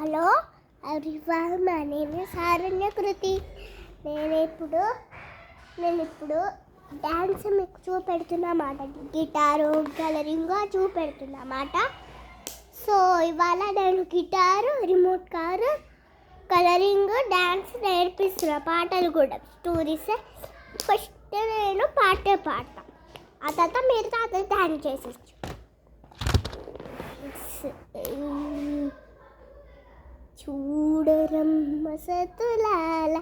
Hello everyone, my name is Haranya Kriti. నేను ఇప్పుడు dance మీకు చూపెడుతున్నమాట. గిటారు కలరింగ్ చూపెడుతున్నమాట. సో ఇవాళ నేను guitar, remote car, colouring, dance నేర్పిస్తున్నా. పాటలు కూడా స్టోరీస్. ఫస్ట్ నేను పాటే పాడతాను, ఆ తర్వాత మీరు డ్యాన్స్ చేసేచ్చు. చూడరమ్మ సతులాల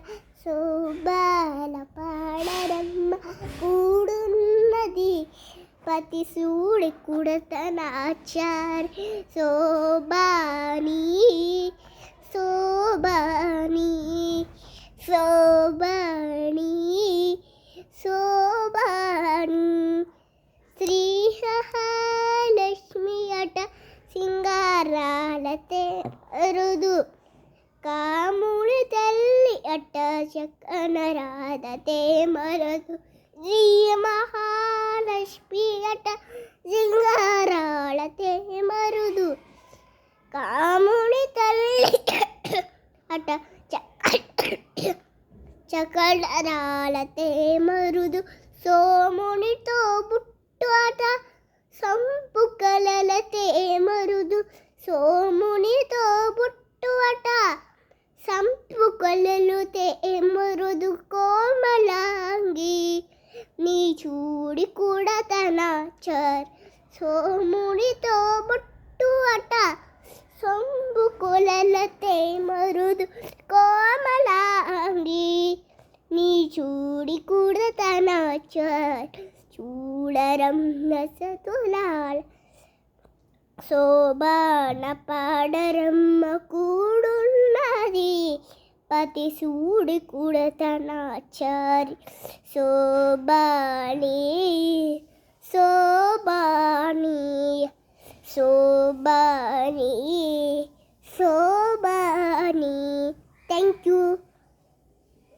శోభాల పాడరమ్మ కూడున్నది పతి సూడి కుడతనాచారి శోభాని శోభాని శోభాని శోభాని శ్రీ లక్ష్మి అట సింగారాలతే అరుదు కాముడి తల్లి అట్ట చక్కన రాధతే మరదు జయ మహాలక్ష్మి అట సింగారాలతే మరుదు కాముడి తల్లి అట చకడరాలతే మరుదు సోమునితో బుట్టు అట సంపు కలలతే మరుదు సోమునితో బుట్టు అట సంపు కలలుతే మరుదు కోమలాంగి నీ చూడి కూడా తన చర్ సోమునితో బుట్టు అట సంపు కొలలతే మరుదు కోమలాంగి నీ చూడి కూడా తన చర్ చూడరమ్మ సతులాల శోభాన పాడరమ్మ కూడున్నది పతి సూడి కుడతనాచారి శోభాని